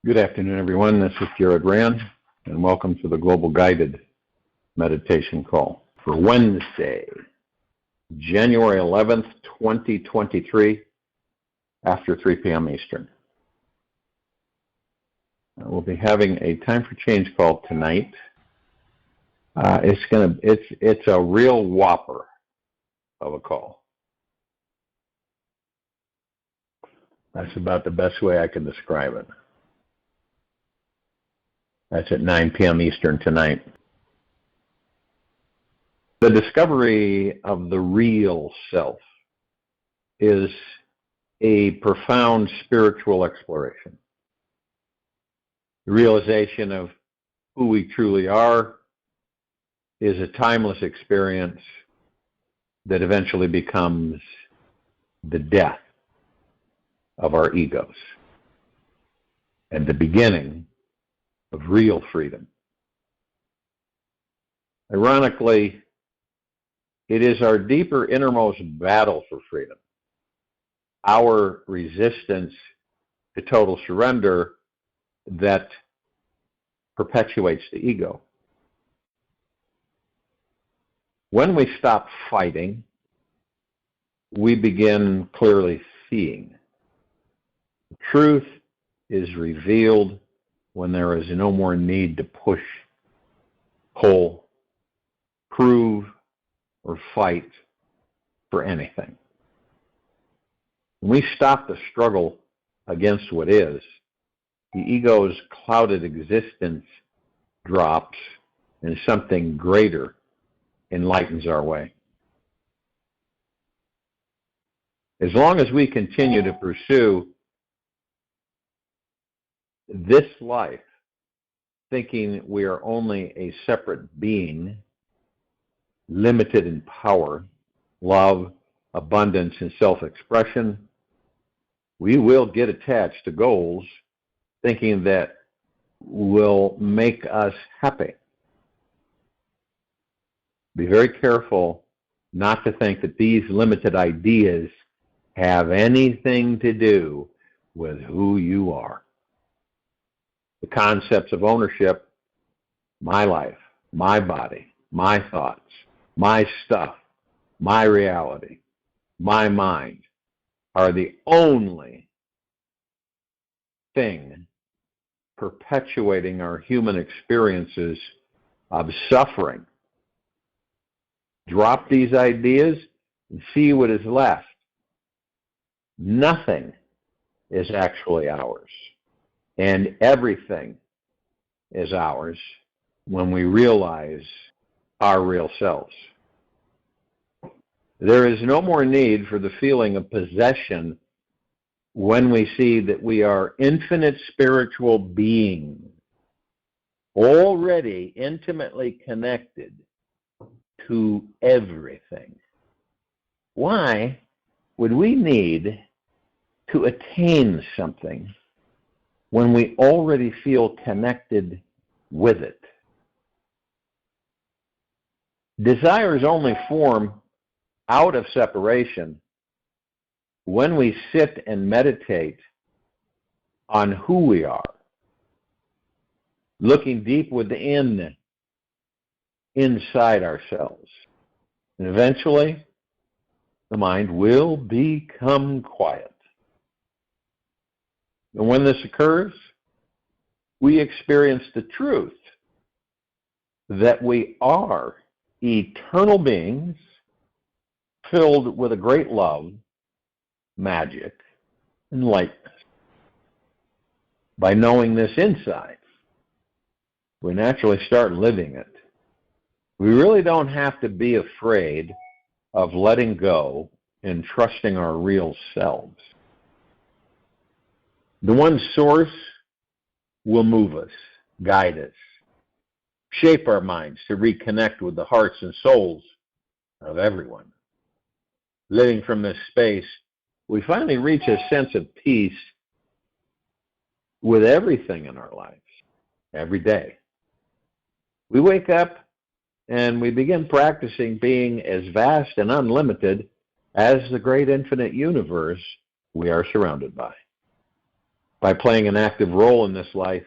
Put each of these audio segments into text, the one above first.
Good afternoon, everyone. This is Jared Rand, and welcome to the Global Guided Meditation Call for Wednesday, January 11th, 2023, after 3 p.m. Eastern. We'll be having a time for change call tonight. It's a real whopper of a call. That's about the best way I can describe it. That's at 9 p.m. Eastern tonight. The discovery of the real self is a profound spiritual exploration. The realization of who we truly are is a timeless experience that eventually becomes the death of our egos and the beginning of real freedom. Ironically, it is our deeper innermost battle for freedom, our resistance to total surrender, that perpetuates the ego. When we stop fighting, we begin clearly seeing. The truth is revealed when there is no more need to push, pull, prove, or fight for anything. When we stop the struggle against what is, the ego's clouded existence drops and something greater enlightens our way. As long as we continue to pursue this life, thinking we are only a separate being, limited in power, love, abundance, and self-expression, we will get attached to goals thinking that will make us happy. Be very careful not to think that these limited ideas have anything to do with who you are. The concepts of ownership, my life, my body, my thoughts, my stuff, my reality, my mind, are the only thing perpetuating our human experiences of suffering. Drop these ideas and see what is left. Nothing is actually ours. And everything is ours when we realize our real selves. There is no more need for the feeling of possession when we see that we are infinite spiritual beings, already intimately connected to everything. Why would we need to attain something when we already feel connected with it? Desires only form out of separation when we sit and meditate on who we are, looking deep within, inside ourselves. And eventually, the mind will become quiet. And when this occurs, we experience the truth that we are eternal beings filled with a great love, magic, and lightness. By knowing this insight, we naturally start living it. We really don't have to be afraid of letting go and trusting our real selves. The one source will move us, guide us, shape our minds to reconnect with the hearts and souls of everyone. Living from this space, we finally reach a sense of peace with everything in our lives, every day. We wake up and we begin practicing being as vast and unlimited as the great infinite universe we are surrounded by. by playing an active role in this life,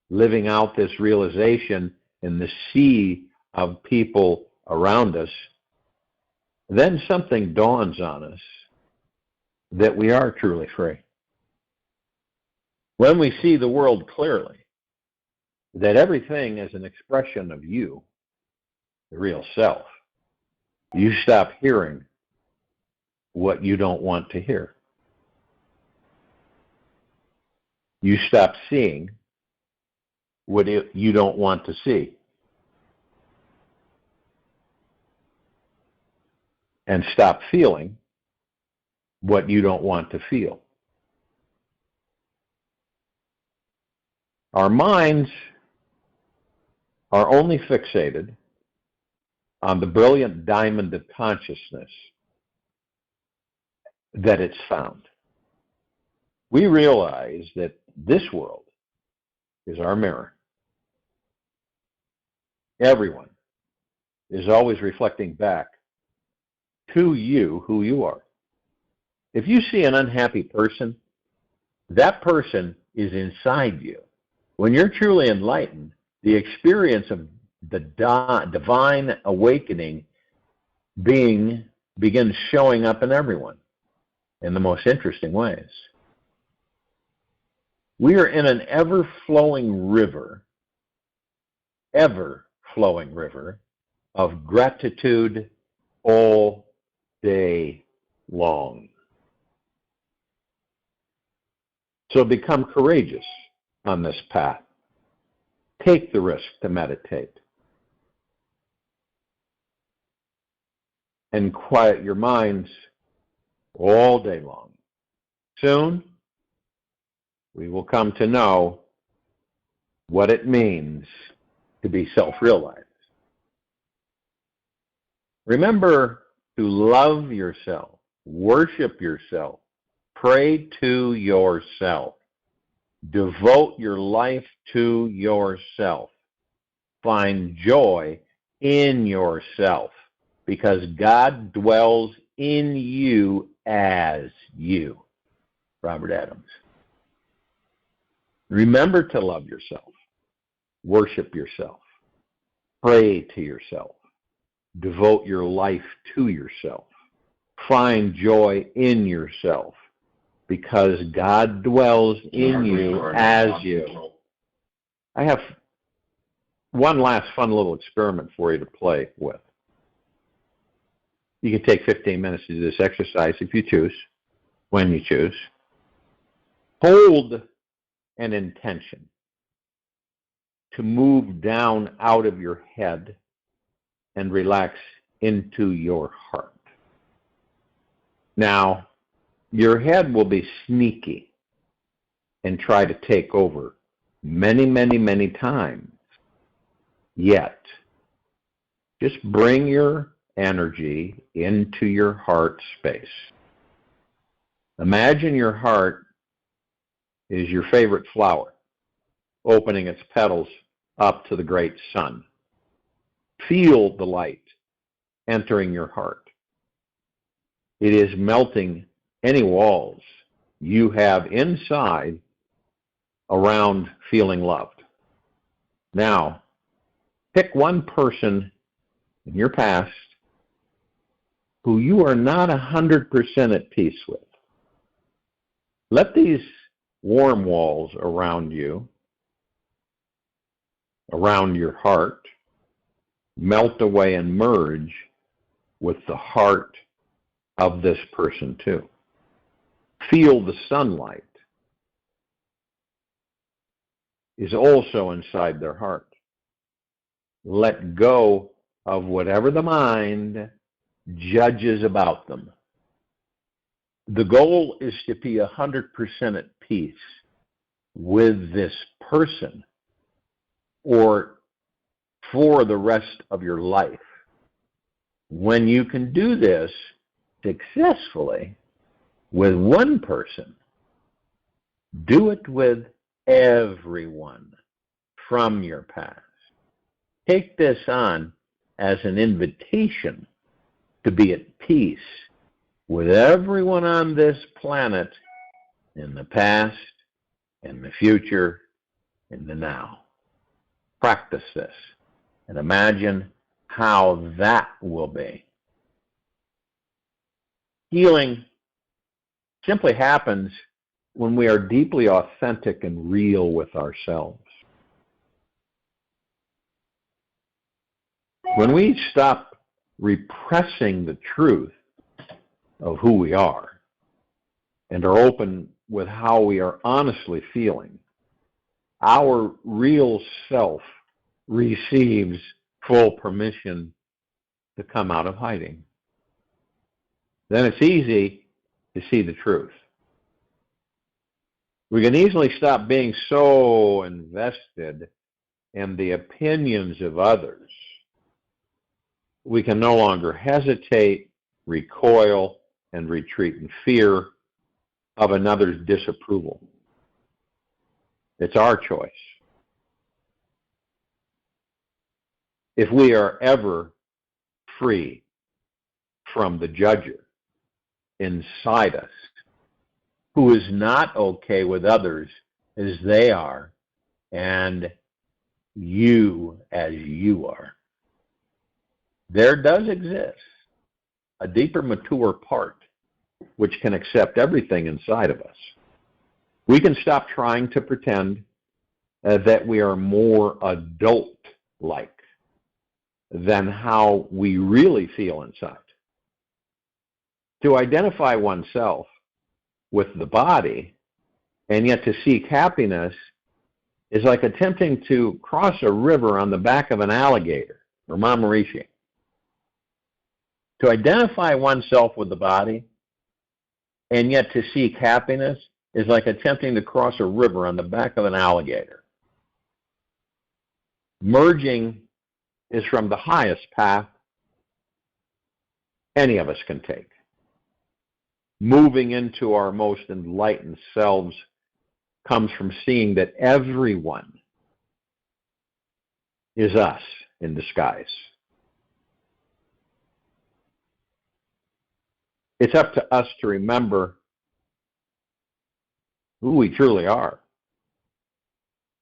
living out this realization in the sea of people around us, then something dawns on us that we are truly free. When we see the world clearly, that everything is an expression of you, the real self, you stop hearing what you don't want to hear. You stop seeing what you don't want to see. And stop feeling what you don't want to feel. Our minds are only fixated on the brilliant diamond of consciousness that it's found. We realize that this world is our mirror. Everyone is always reflecting back to you who you are. If you see an unhappy person, that person is inside you. When you're truly enlightened, the experience of the divine awakening being begins showing up in everyone in the most interesting ways. We are in an ever-flowing river of gratitude all day long. So become courageous on this path. Take the risk to meditate and quiet your minds all day long. Soon, we will come to know what it means to be self-realized. Remember to love yourself, worship yourself, pray to yourself, devote your life to yourself, find joy in yourself, because God dwells in you as you. Robert Adams. Remember to love yourself, worship yourself, pray to yourself, devote your life to yourself, find joy in yourself, because God dwells in you as you. I have one last fun little experiment for you to play with. You can take 15 minutes to do this exercise if you choose, when you choose. Hold an intention to move down out of your head and relax into your heart. Now, your head will be sneaky and try to take over many, many, many times. Yet, just bring your energy into your heart space. Imagine your heart is your favorite flower, opening its petals up to the great sun. Feel the light entering your heart. It is melting any walls you have inside around feeling loved. Now, pick one person in your past who you are not 100% at peace with. Let these warm walls around you, around your heart, melt away and merge with the heart of this person too. Feel the sunlight is also inside their heart. Let go of whatever the mind judges about them. The goal is to be 100% at peace with this person or for the rest of your life. When you can do this successfully with one person, do it with everyone from your past. Take this on as an invitation to be at peace with everyone on this planet in the past, in the future, in the now. Practice this and imagine how that will be. Healing simply happens when we are deeply authentic and real with ourselves. When we stop repressing the truth of who we are and are open with how we are honestly feeling, our real self receives full permission to come out of hiding. Then it's easy to see the truth. We can easily stop being so invested in the opinions of others. We can no longer hesitate, recoil, and retreat in fear of another's disapproval. It's our choice. If we are ever free from the judger inside us, who is not okay with others as they are, and you as you are, there does exist a deeper, mature part which can accept everything inside of us. We can stop trying to pretend that we are more adult-like than how we really feel inside. To identify oneself with the body and yet to seek happiness is like attempting to cross a river on the back of an alligator, Ramon Morishi. To identify oneself with the body and yet to seek happiness is like attempting to cross a river on the back of an alligator. Merging is from the highest path any of us can take. Moving into our most enlightened selves comes from seeing that everyone is us in disguise. It's up to us to remember who we truly are.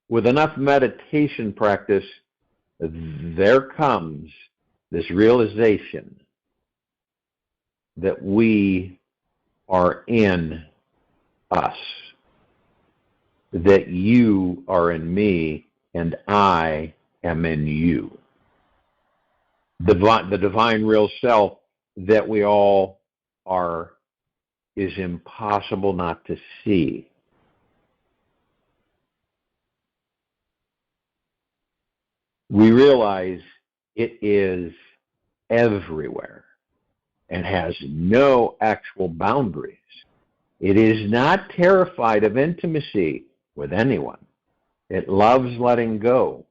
With enough meditation practice, there comes this realization that we are in us, that you are in me and I am in you. The divine real self that we all are is impossible not to see. We realize it is everywhere and has no actual boundaries. It is not terrified of intimacy with anyone. It loves letting go,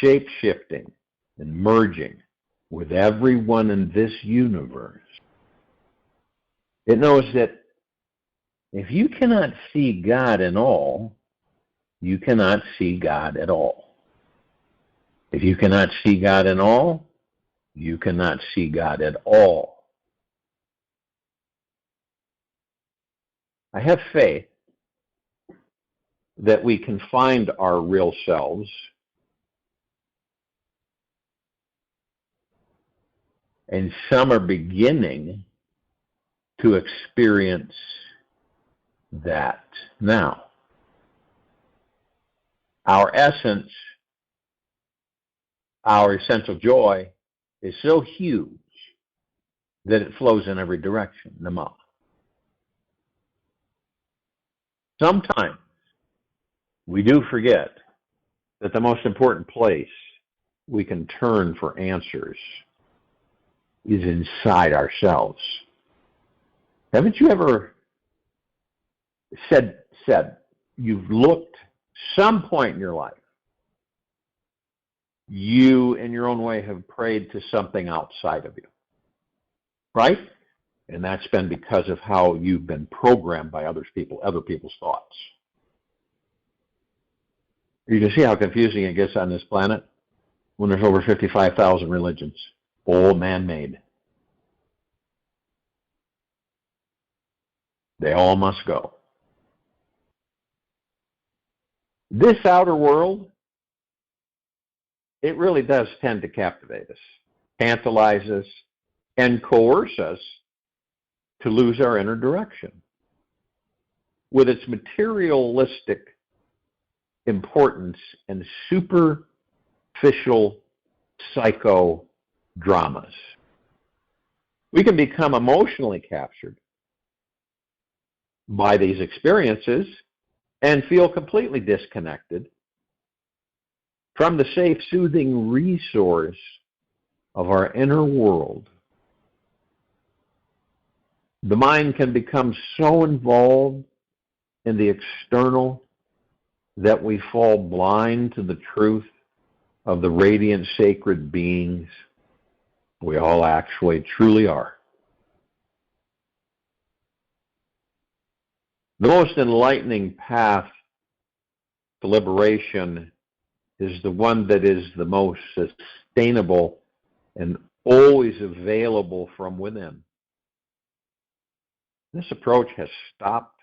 shape-shifting, and merging with everyone in this universe. It knows that if you cannot see God in all, you cannot see God at all. If you cannot see God in all, you cannot see God at all. I have faith that we can find our real selves and some are beginning to experience that now. Our essence, our essential joy, is so huge that it flows in every direction, Nama. Sometimes we do forget that the most important place we can turn for answers is inside ourselves. Haven't you ever said you've looked some point in your life, you in your own way have prayed to something outside of you, right? And that's been because of how you've been programmed by other people's thoughts. You can see how confusing it gets on this planet when there's over 55,000 religions, all man-made. They all must go. This outer world, it really does tend to captivate us, tantalize us, and coerce us to lose our inner direction. With its materialistic importance and superficial psychodramas, we can become emotionally captured by these experiences and feel completely disconnected from the safe, soothing resource of our inner world. The mind can become so involved in the external that we fall blind to the truth of the radiant sacred beings we all actually truly are. The most enlightening path to liberation is the one that is the most sustainable and always available from within. This approach has stopped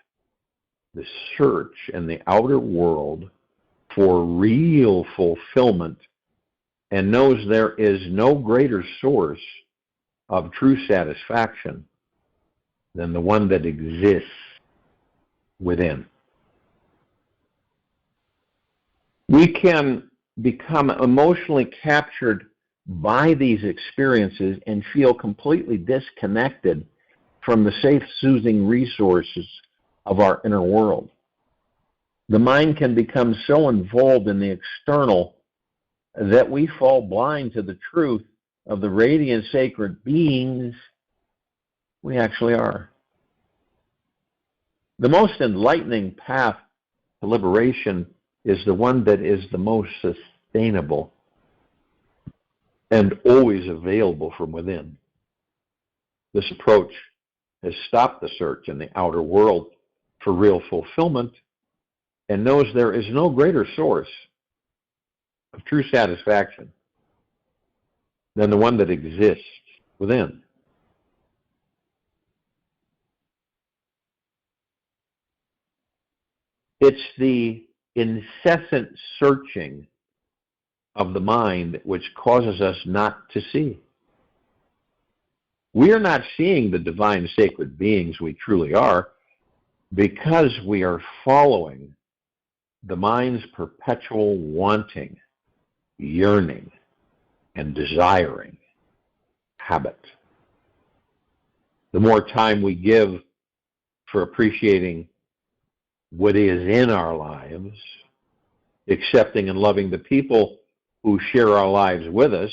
the search in the outer world for real fulfillment and knows there is no greater source of true satisfaction than the one that exists within. We can become emotionally captured by these experiences and feel completely disconnected from the safe, soothing resources of our inner world. The mind can become so involved in the external that we fall blind to the truth of the radiant sacred beings we actually are. The most enlightening path to liberation is the one that is the most sustainable and always available from within. This approach has stopped the search in the outer world for real fulfillment and knows there is no greater source of true satisfaction than the one that exists within. It's the incessant searching of the mind which causes us not to see. We are not seeing the divine sacred beings we truly are because we are following the mind's perpetual wanting, yearning, and desiring habit. The more time we give for appreciating what is in our lives, accepting and loving the people who share our lives with us,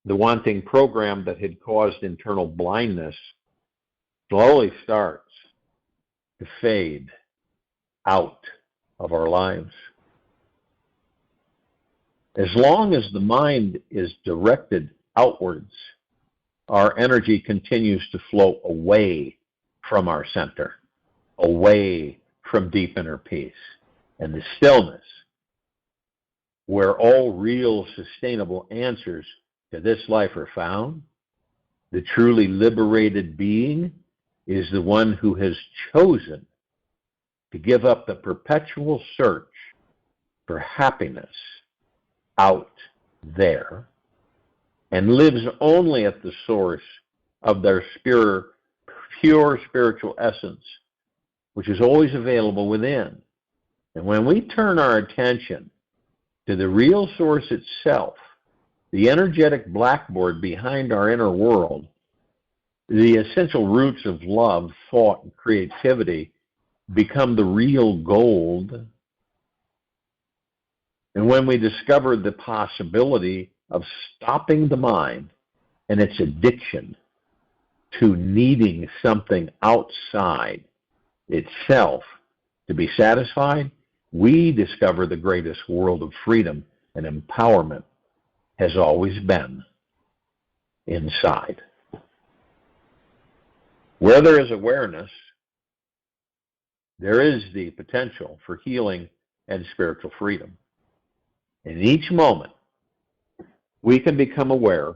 the wanting program that had caused internal blindness slowly starts to fade out of our lives. As long as the mind is directed outwards, our energy continues to flow away from our center, away from deep inner peace and the stillness, where all real sustainable answers to this life are found. The truly liberated being is the one who has chosen to give up the perpetual search for happiness out there and lives only at the source of their pure spiritual essence, which is always available within. And when we turn our attention to the real source itself, the energetic blackboard behind our inner world, the essential roots of love, thought, and creativity become the real gold. And when we discover the possibility of stopping the mind and its addiction to needing something outside itself to be satisfied, we discover the greatest world of freedom and empowerment has always been inside. Where there is awareness, there is the potential for healing and spiritual freedom. In each moment, we can become aware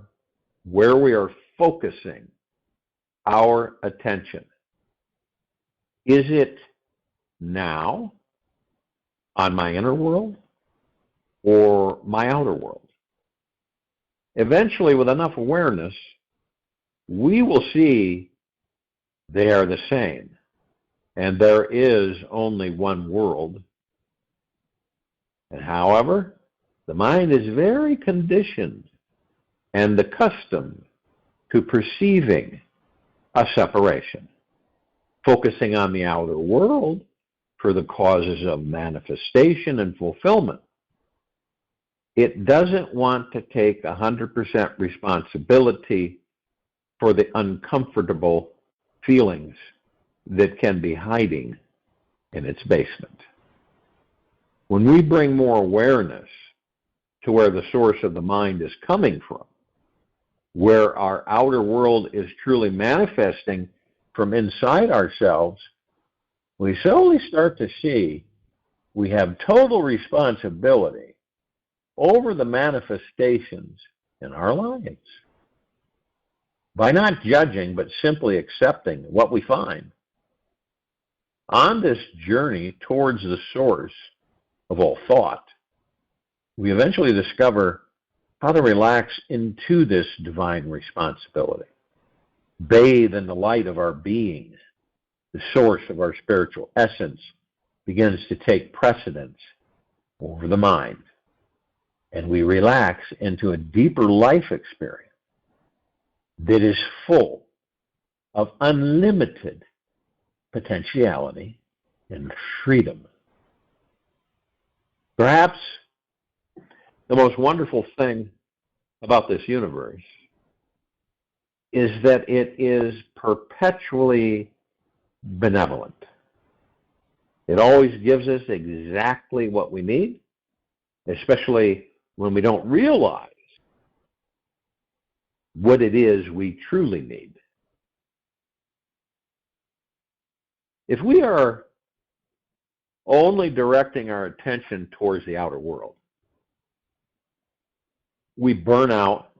where we are focusing our attention. Is it now on my inner world or my outer world? Eventually, with enough awareness, we will see they are the same, and there is only one world. And however, the mind is very conditioned and accustomed to perceiving a separation, focusing on the outer world for the causes of manifestation and fulfillment. It doesn't want to take 100% responsibility for the uncomfortable feelings that can be hiding in its basement. When we bring more awareness to where the source of the mind is coming from, where our outer world is truly manifesting from inside ourselves, we slowly start to see we have total responsibility over the manifestations in our lives. By not judging, but simply accepting what we find. On this journey towards the source of all thought, we eventually discover how to relax into this divine responsibility. Bathe in the light of our being. The source of our spiritual essence begins to take precedence over the mind. And we relax into a deeper life experience that is full of unlimited potentiality and freedom. Perhaps the most wonderful thing about this universe is that it is perpetually benevolent. It always gives us exactly what we need, especially when we don't realize what it is we truly need. If we are only directing our attention towards the outer world, we burn out,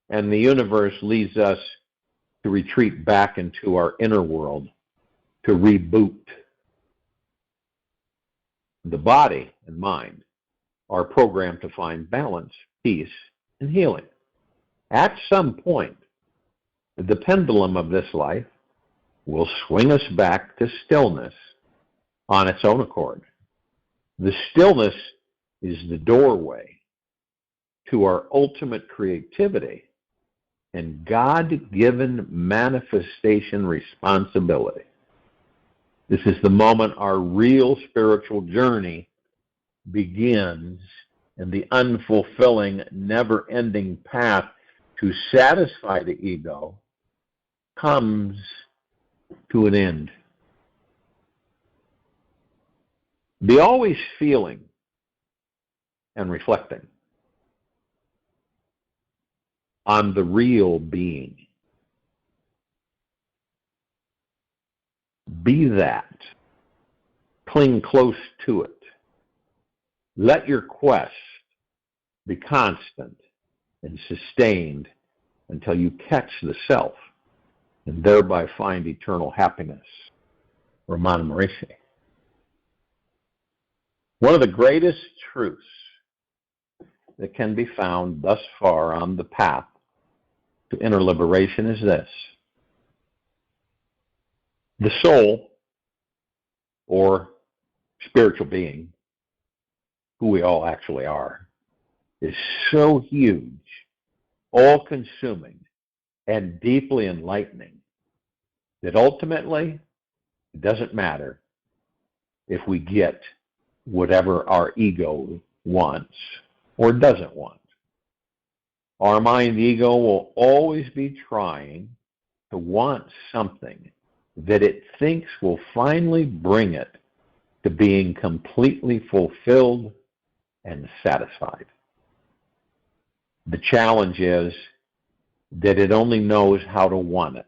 and the universe leads us to retreat back into our inner world, to reboot. The body and mind are programmed to find balance, peace, and healing. At some point, the pendulum of this life will swing us back to stillness on its own accord. The stillness is the doorway to our ultimate creativity and God-given manifestation responsibility. This is the moment our real spiritual journey begins, and the unfulfilling, never-ending path to satisfy the ego comes to an end. Be always feeling and reflecting on the real being. Be that. Cling close to it. Let your quest be constant and sustained until you catch the self and thereby find eternal happiness. Ramana Maharishi. One of the greatest truths that can be found thus far on the path to inner liberation is this. The soul, or spiritual being, who we all actually are, is so huge, all-consuming, and deeply enlightening that ultimately it doesn't matter if we get whatever our ego wants or doesn't want. Our mind ego will always be trying to want something that it thinks will finally bring it to being completely fulfilled and satisfied. The challenge is that it only knows how to want it.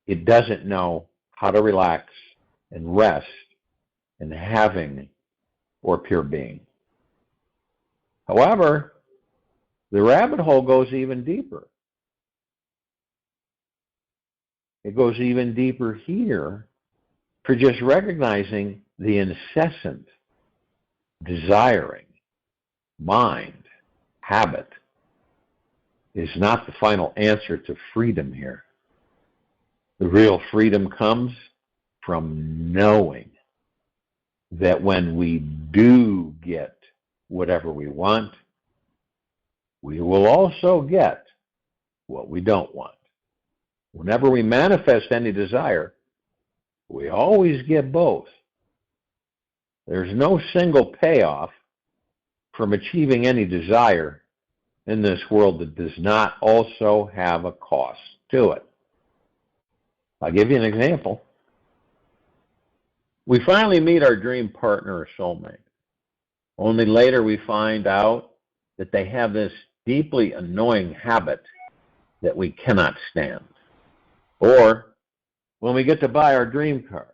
It doesn't know how to relax and rest in having or pure being. However, the rabbit hole goes even deeper. It goes even deeper here for just recognizing the incessant desiring mind, habit, is not the final answer to freedom here. The real freedom comes from knowing that when we do get whatever we want, we will also get what we don't want. Whenever we manifest any desire, we always get both. There's no single payoff from achieving any desire in this world that does not also have a cost to it. I'll give you an example. We finally meet our dream partner or soulmate. Only later we find out that they have this deeply annoying habit that we cannot stand. Or when we get to buy our dream car,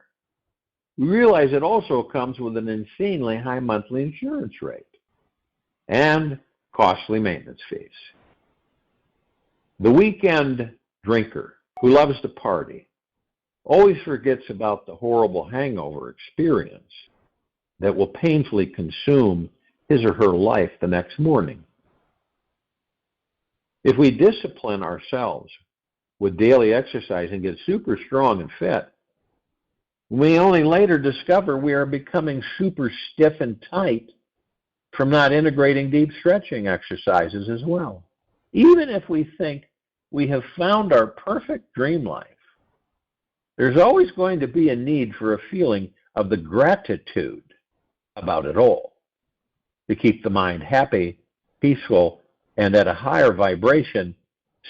we realize it also comes with an insanely high monthly insurance rate and costly maintenance fees. The weekend drinker who loves to party always forgets about the horrible hangover experience that will painfully consume his or her life the next morning. If we discipline ourselves with daily exercise and get super strong and fit, we only later discover we are becoming super stiff and tight from not integrating deep stretching exercises as well. Even if we think we have found our perfect dream life, there's always going to be a need for a feeling of the gratitude about it all to keep the mind happy, peaceful, and at a higher vibration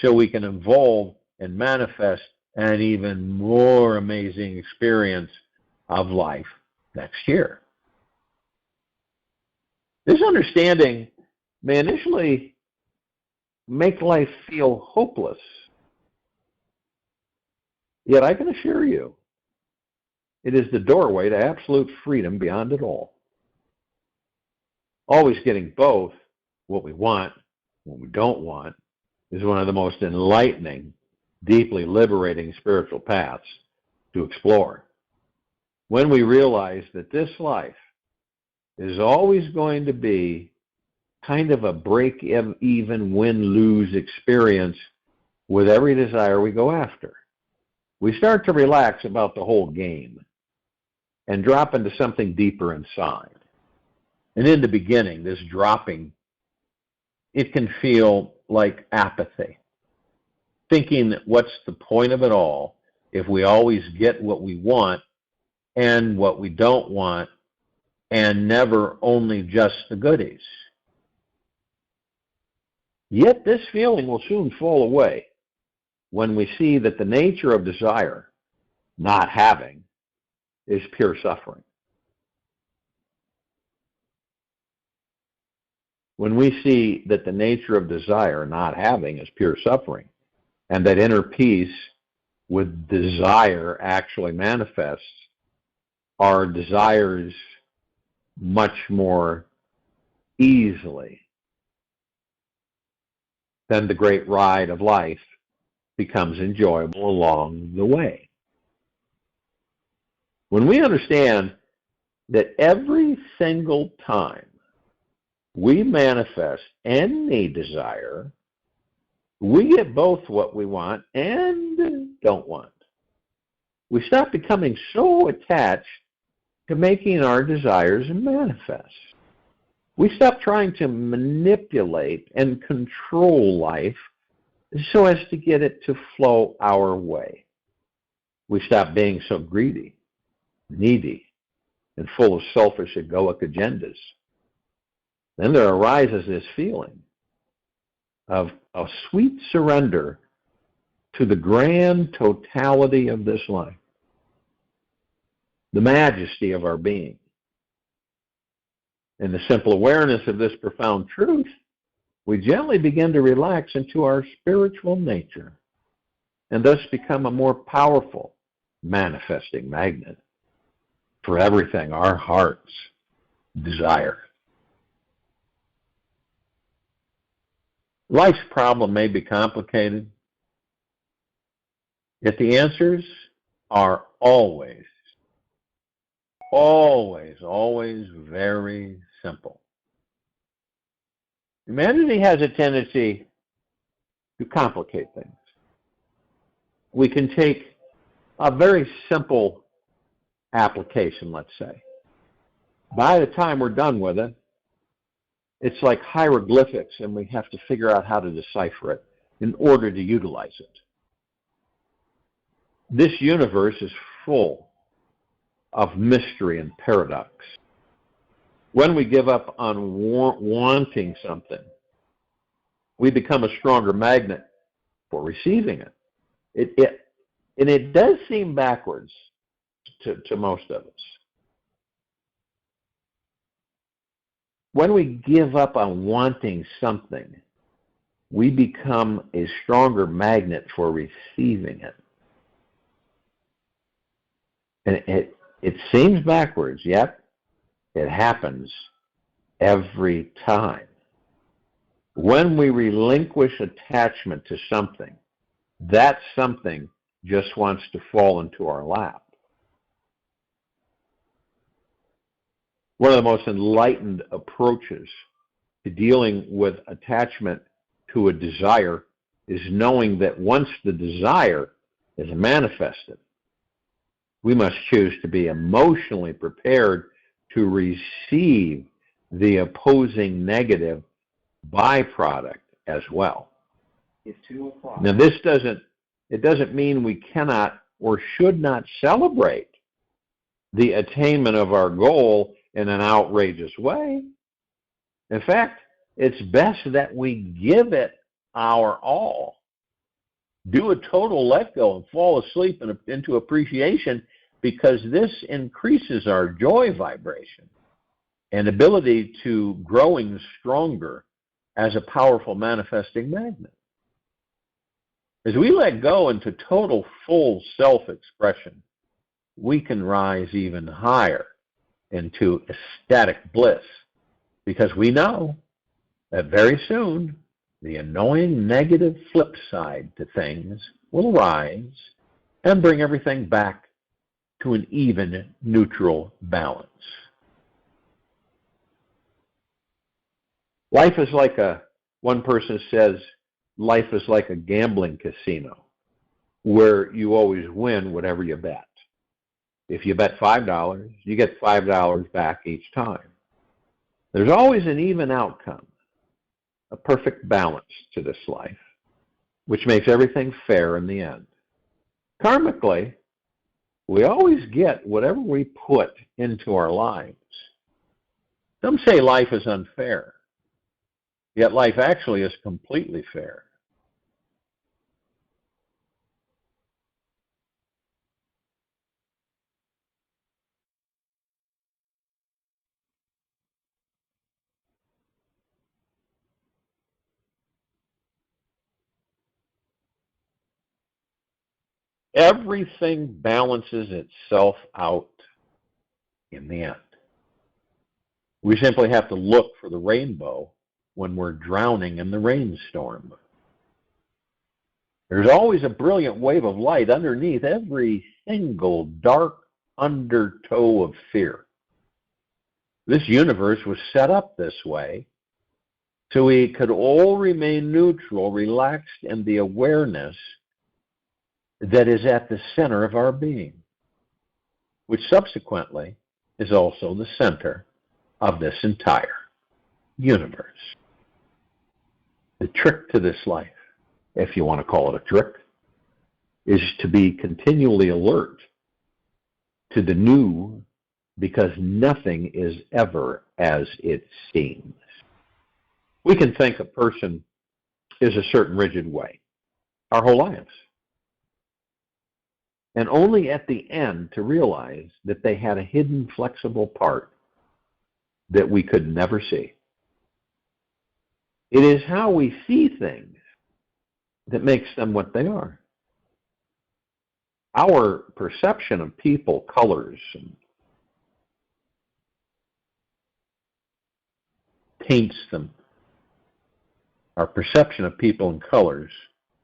so we can evolve and manifest an even more amazing experience of life next year. This understanding may initially make life feel hopeless. Yet I can assure you, it is the doorway to absolute freedom beyond it all. Always getting both what we want, what we don't want, is one of the most enlightening, deeply liberating spiritual paths to explore. When we realize that this life is always going to be kind of a break-even, win-lose experience with every desire we go after, we start to relax about the whole game and drop into something deeper inside. And in the beginning, this dropping, it can feel like apathy, thinking that what's the point of it all if we always get what we want and what we don't want and never only just the goodies. Yet this feeling will soon fall away when we see that the nature of desire, not having, is pure suffering. When we see that the nature of desire, not having, is pure suffering, and that inner peace with desire actually manifests, our desires much more easily, then the great ride of life becomes enjoyable along the way. When we understand that every single time we manifest any desire, we get both what we want and don't want. We stop becoming so attached to making our desires manifest. We stop trying to manipulate and control life so as to get it to flow our way. We stop being so greedy, needy, and full of selfish egoic agendas. Then there arises this feeling of a sweet surrender to the grand totality of this life, the majesty of our being. In the simple awareness of this profound truth, we gently begin to relax into our spiritual nature and thus become a more powerful manifesting magnet for everything our hearts desire. Life's problem may be complicated, yet the answers are always always, always very simple. Humanity has a tendency to complicate things. We can take a very simple application, let's say. By the time we're done with it, it's like hieroglyphics, and we have to figure out how to decipher it in order to utilize it. This universe is full of mystery and paradox. When we give up on wanting something, we become a stronger magnet for receiving it. And it does seem backwards to most of us. When we give up on wanting something, we become a stronger magnet for receiving it. And it seems backwards, yet it happens every time. When we relinquish attachment to something, that something just wants to fall into our lap. One of the most enlightened approaches to dealing with attachment to a desire is knowing that once the desire is manifested, we must choose to be emotionally prepared to receive the opposing negative byproduct as well. It's 2:00. Now, it doesn't mean we cannot or should not celebrate the attainment of our goal in an outrageous way. In fact, it's best that we give it our all. Do a total let go and fall asleep into appreciation, because this increases our joy vibration and ability to growing stronger as a powerful manifesting magnet. As we let go into total full self-expression, we can rise even higher into ecstatic bliss, because we know that very soon the annoying negative flip side to things will rise and bring everything back to an even neutral balance. Life is like one person says, life is like a gambling casino where you always win whatever you bet. If you bet $5, you get $5 back each time. There's always an even outcome, a perfect balance to this life, which makes everything fair in the end. Karmically, we always get whatever we put into our lives. Some say life is unfair, yet life actually is completely fair. Everything balances itself out in the end. We simply have to look for the rainbow when we're drowning in the rainstorm. There's always a brilliant wave of light underneath every single dark undertow of fear. This universe was set up this way so we could all remain neutral, relaxed in the awareness that is at the center of our being, which subsequently is also the center of this entire universe. The trick to this life, if you want to call it a trick, is to be continually alert to the new, because nothing is ever as it seems. We can think a person is a certain rigid way our whole lives, and only at the end to realize that they had a hidden flexible part that we could never see. It is how we see things that makes them what they are. Our perception of people, colors, and taints them. Our perception of people and colors,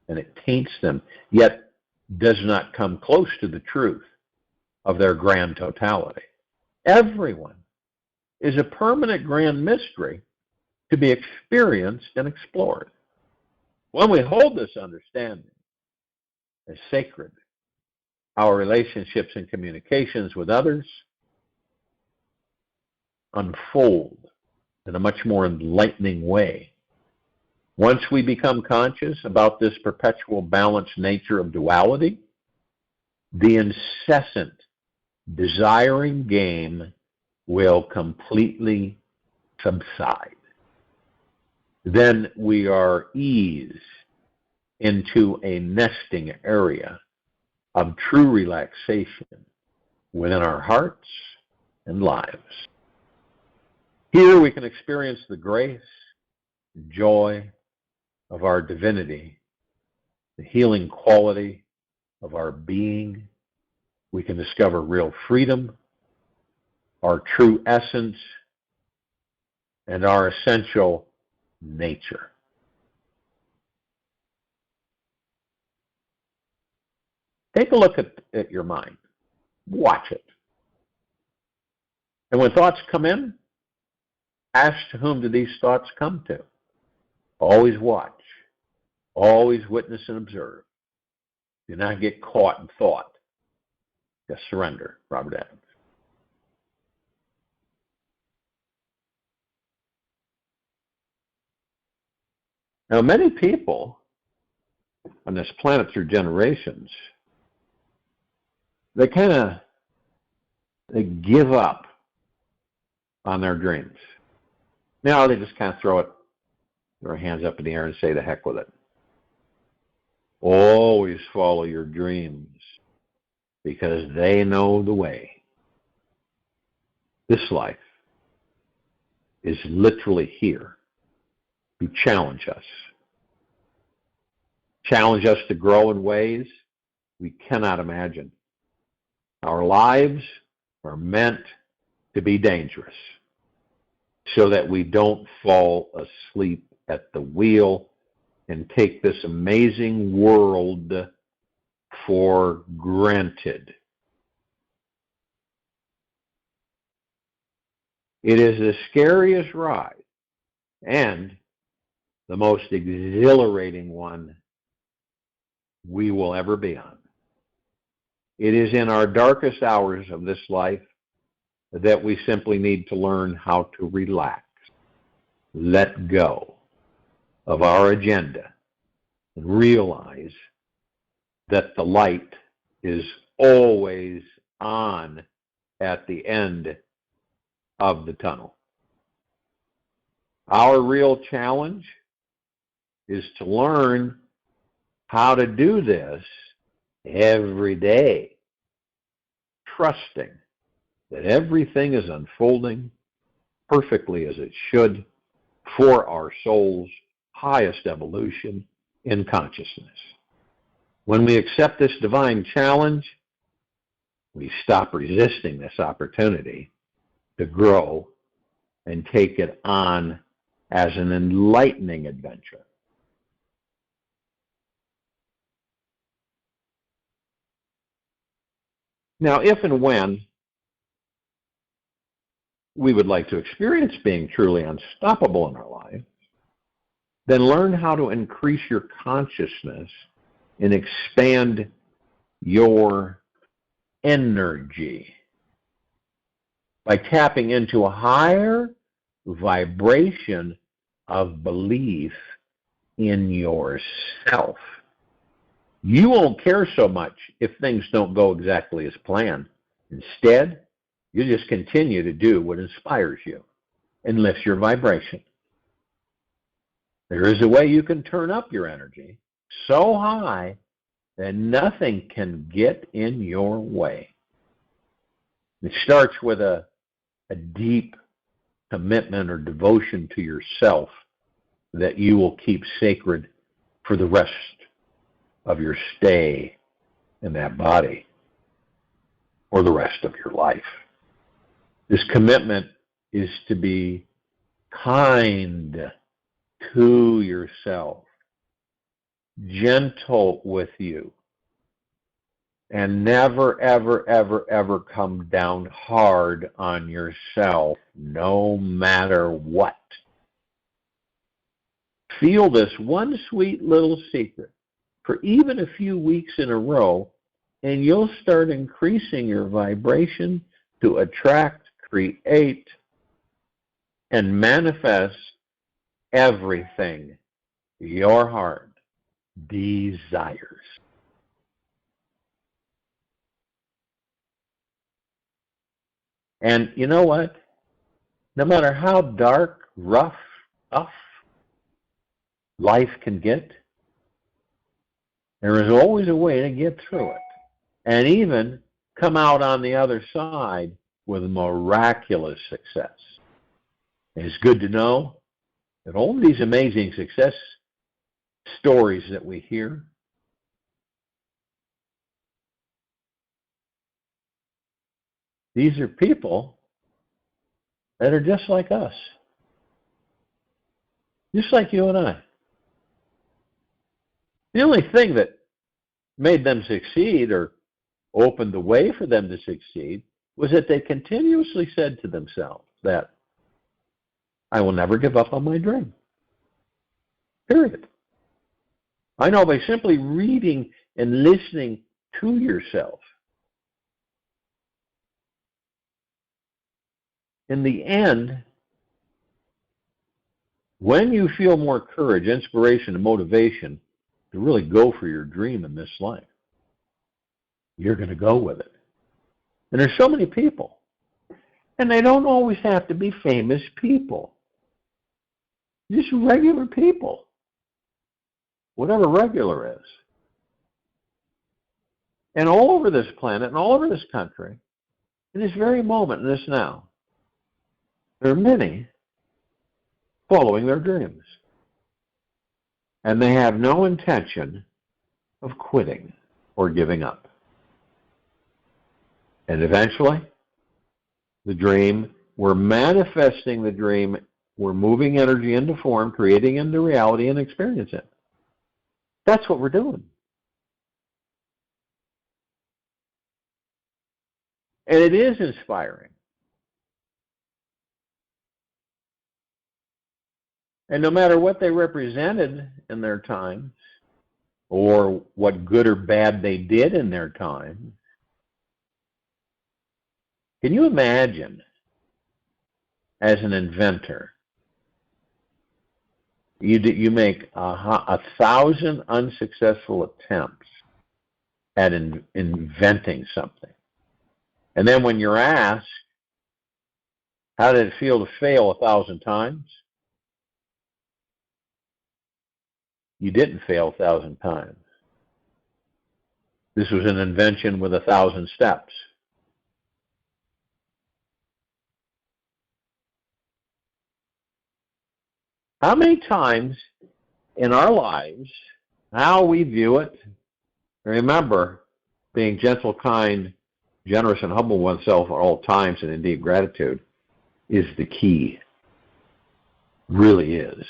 and it taints them, yet does not come close to the truth of their grand totality. everyone is a permanent grand mystery to be experienced and explored. When we hold this understanding as sacred, our relationships and communications with others unfold in a much more enlightening way. Once we become conscious about this perpetual balanced nature of duality, the incessant desiring game will completely subside. Then we are eased into a nesting area of true relaxation within our hearts and lives. Here we can experience the grace and joy of our divinity, the healing quality of our being. We can discover real freedom, our true essence, and our essential nature. Take a look at your mind. Watch it. And when thoughts come in, ask to whom do these thoughts come to. Always watch. Always witness and observe. Do not get caught in thought. Just surrender. Robert Adams. Now, many people on this planet through generations, they give up on their dreams. Now they just kind of throw their hands up in the air and say, the heck with it. Always follow your dreams because they know the way. This life is literally here to challenge us. Challenge us to grow in ways we cannot imagine. Our lives are meant to be dangerous so that we don't fall asleep at the wheel and take this amazing world for granted. It is the scariest ride and the most exhilarating one we will ever be on. It is in our darkest hours of this life that we simply need to learn how to relax, let go of our agenda, and realize that the light is always on at the end of the tunnel. Our real challenge is to learn how to do this every day, trusting that everything is unfolding perfectly as it should for our soul's highest evolution in consciousness. When we accept this divine challenge, we stop resisting this opportunity to grow and take it on as an enlightening adventure. Now, if and when we would like to experience being truly unstoppable in our life, then learn how to increase your consciousness and expand your energy by tapping into a higher vibration of belief in yourself. You won't care so much if things don't go exactly as planned. Instead, you just continue to do what inspires you and lifts your vibration. There is a way you can turn up your energy so high that nothing can get in your way. It starts with a deep commitment or devotion to yourself that you will keep sacred for the rest of your stay in that body or the rest of your life. This commitment is to be kind to yourself, gentle with you, And never, ever, ever, ever come down hard on yourself, no matter what. Feel this one sweet little secret for even a few weeks in a row, and you'll start increasing your vibration to attract, create, and manifest everything your heart desires. And you know what? No matter how dark, rough, tough life can get, there is always a way to get through it and even come out on the other side with miraculous success. It's good to know that all of these amazing success stories that we hear, these are people that are just like us, just like you and I. The only thing that made them succeed or opened the way for them to succeed was that they continuously said to themselves that I will never give up on my dream. Period. I know by simply reading and listening to yourself, in the end, when you feel more courage, inspiration, and motivation to really go for your dream in this life, you're going to go with it. And there's so many people, and they don't always have to be famous people. Just regular people, whatever regular is. And all over this planet and all over this country, in this very moment, in this now, there are many following their dreams. And they have no intention of quitting or giving up. And eventually, the dream, we're manifesting the dream, we're moving energy into form, creating into reality, and experiencing it. That's what we're doing. And it is inspiring. And no matter what they represented in their time, or what good or bad they did in their time, can you imagine, as an inventor, you make 1,000 unsuccessful attempts at inventing something. And then when you're asked, how did it feel to fail 1,000 times? You didn't fail 1,000 times. This was an invention with 1,000 steps. How many times in our lives, how we view it, remember, being gentle, kind, generous, and humble oneself at all times, and indeed gratitude, is the key. Really is.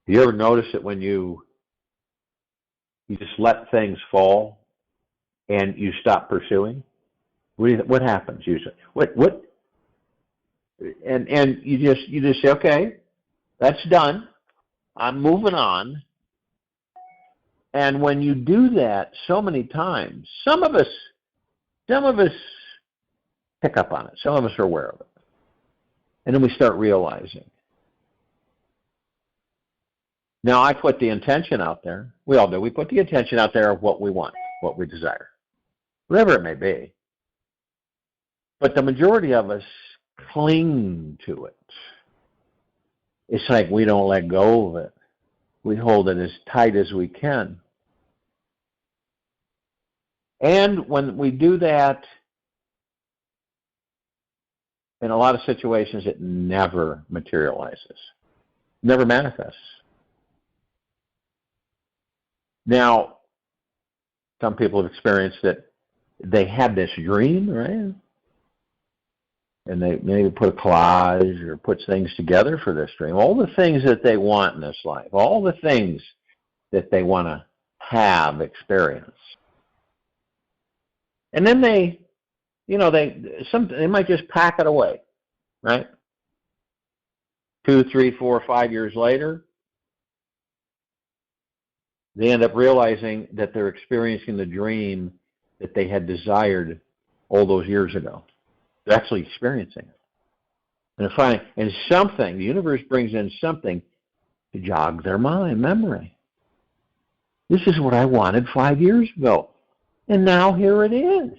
You ever notice that when you just let things fall and you stop pursuing? What happens usually? And you just say, okay, that's done. I'm moving on. And when you do that so many times, some of us pick up on it. Some of us are aware of it. And then we start realizing. Now, I put the intention out there. We all do. We put the intention out there of what we want, what we desire, whatever it may be. But the majority of us cling to it. It's like we don't let go of it. We hold it as tight as we can. And when we do that, in a lot of situations, it never materializes, never manifests. Now, some people have experienced that they had this dream, right? And they maybe put a collage or puts things together for this dream. All the things that they want in this life, all the things that they want to have experienced. And then they might just pack it away, right? 2, 3, 4, 5 years later, they end up realizing that they're experiencing the dream that they had desired all those years ago. They're actually experiencing it. And the universe brings in something to jog their memory. This is what I wanted 5 years ago. And now here it is.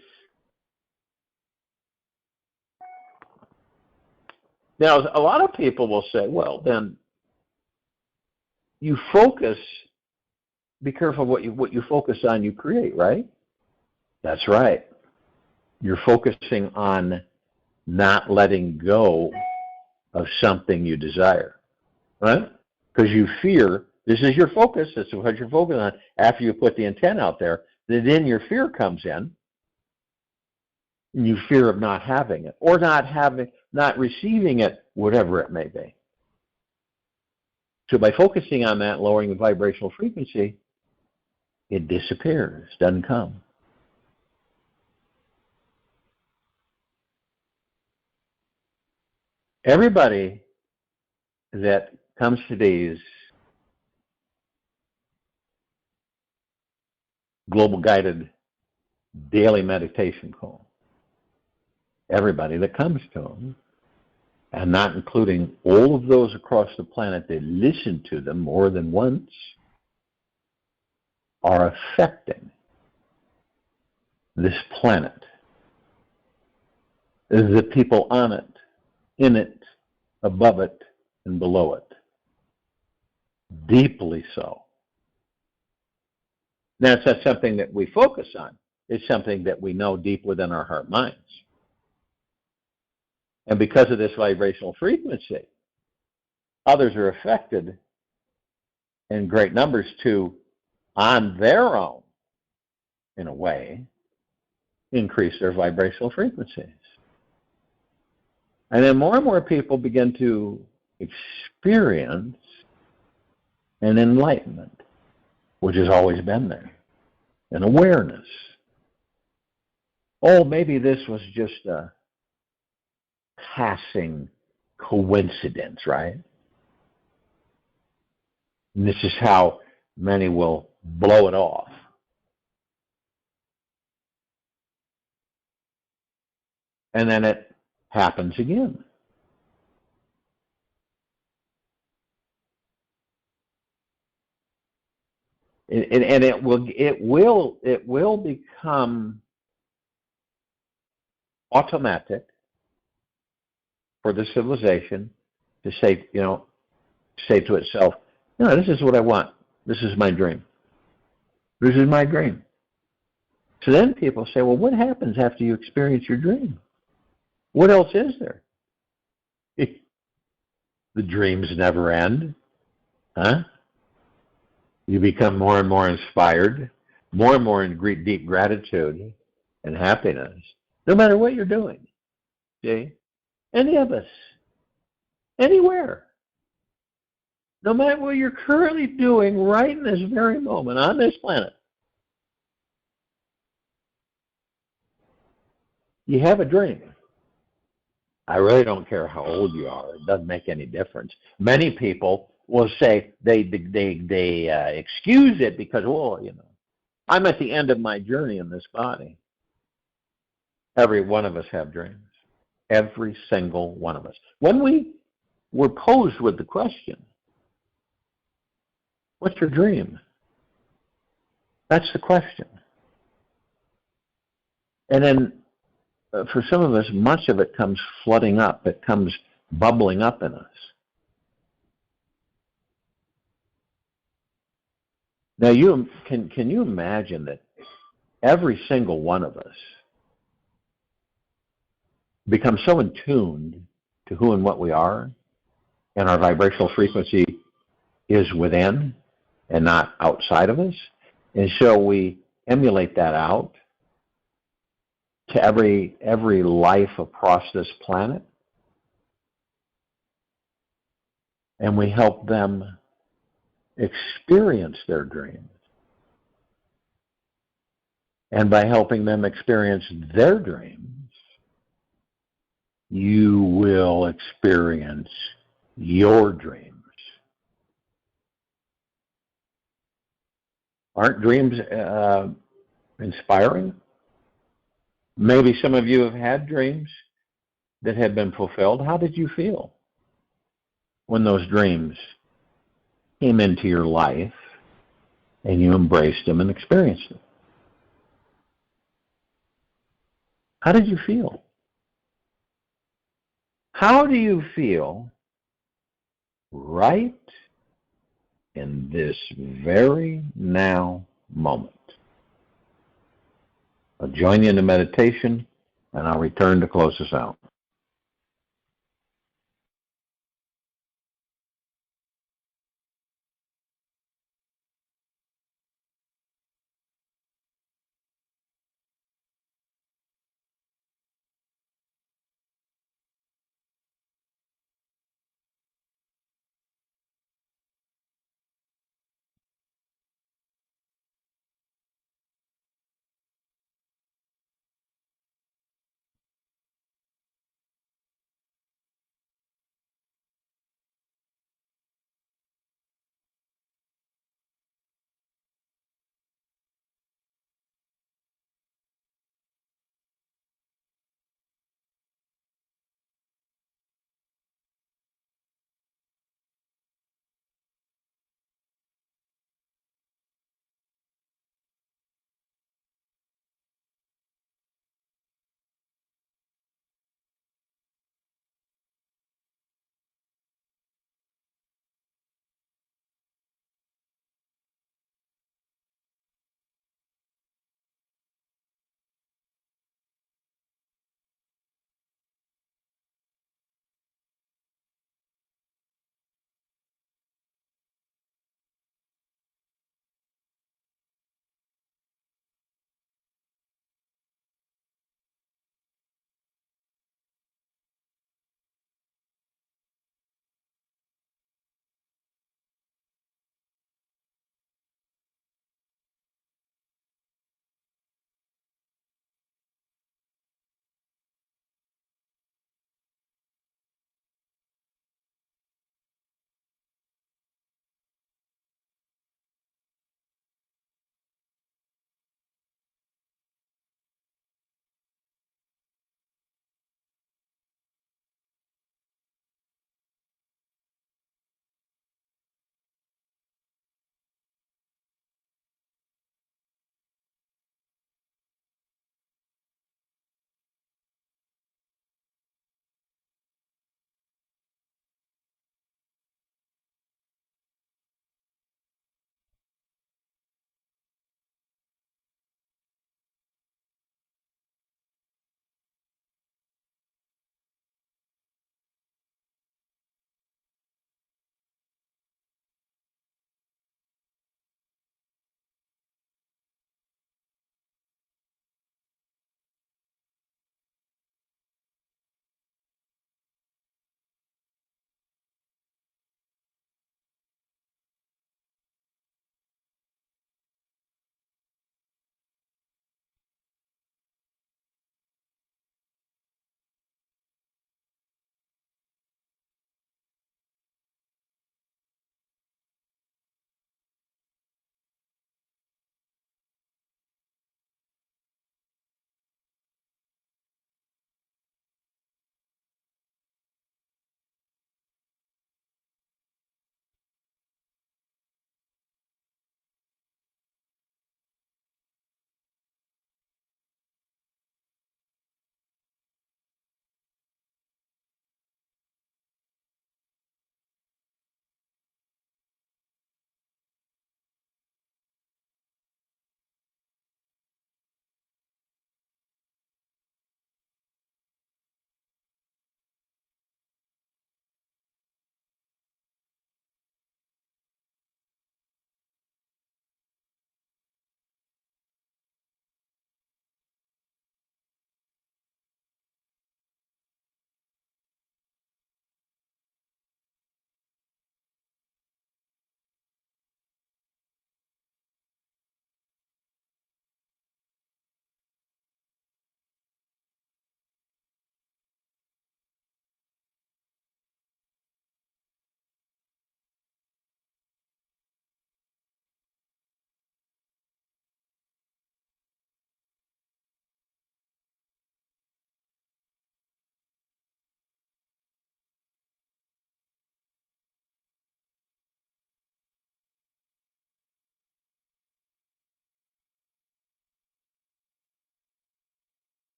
Now, a lot of people will say, well, then you focus, be careful what you focus on, you create, right? That's right. You're focusing on not letting go of something you desire, right? Because you fear, this is your focus, this is what you're focusing on. After you put the intent out there, then your fear comes in, and you fear of not having it, or not receiving it, whatever it may be. So by focusing on that, lowering the vibrational frequency, it disappears, doesn't come. Everybody that comes to these global guided daily meditation calls, everybody that comes to them, and not including all of those across the planet that listen to them more than once, are affecting this planet, the people on it, in it, above it, and below it. Deeply so. Now, it's not something that we focus on. It's something that we know deep within our heart minds. And because of this vibrational frequency, others are affected in great numbers to, on their own, in a way, increase their vibrational frequencies. And then more and more people begin to experience an enlightenment, which has always been there, an awareness. Oh, maybe this was just a passing coincidence, right? And this is how many will blow it off. And then it happens again. And it will become automatic for the civilization to say to itself, no, this is what I want. This is my dream. This is my dream. So then people say, well, what happens after you experience your dream? What else is there? The dreams never end. Huh? You become more and more inspired, more and more in deep gratitude and happiness, no matter what you're doing. See? Any of us. Anywhere. No matter what you're currently doing right in this very moment on this planet. You have a dream. I really don't care how old you are. It doesn't make any difference. Many people will say they excuse it because, I'm at the end of my journey in this body. Every one of us have dreams. Every single one of us. When we were posed with the question, what's your dream? That's the question. And then for some of us, much of it comes flooding up. It comes bubbling up in us. Now, can you imagine that every single one of us becomes so in tune to who and what we are, and our vibrational frequency is within and not outside of us, and so we emulate that out to every life across this planet, and we help them experience their dreams. And by helping them experience their dreams, you will experience your dreams. Aren't dreams inspiring? Maybe some of you have had dreams that have been fulfilled. How did you feel when those dreams came into your life and you embraced them and experienced them? How did you feel? How do you feel right in this very now moment? I'll join you in the meditation, and I'll return to close us out.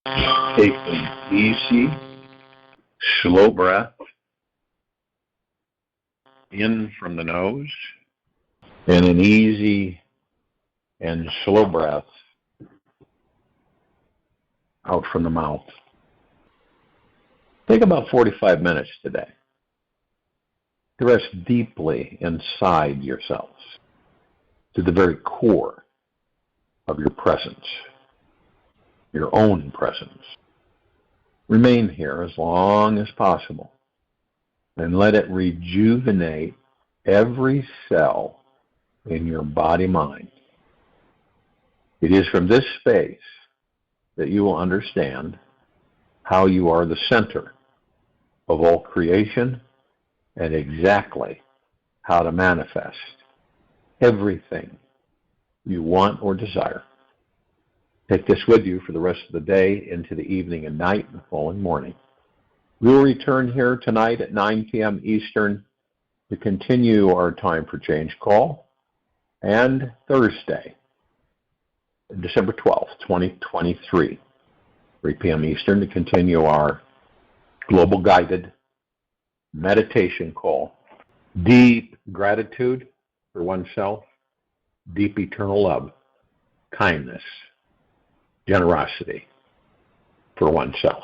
Take an easy, slow breath in from the nose, and an easy and slow breath out from the mouth. Take about 45 minutes today to rest deeply inside yourselves, to the very core of your presence, your own presence. Remain here as long as possible and let it rejuvenate every cell in your body-mind. It is from this space that you will understand how you are the center of all creation and exactly how to manifest everything you want or desire. Take this with you for the rest of the day into the evening and night and the following morning. We will return here tonight at 9 p.m. Eastern to continue our Time for Change call, and Thursday, December 12th, 2023, 3 p.m. Eastern, to continue our global guided meditation call. Deep gratitude for oneself, deep eternal love, kindness, generosity for oneself.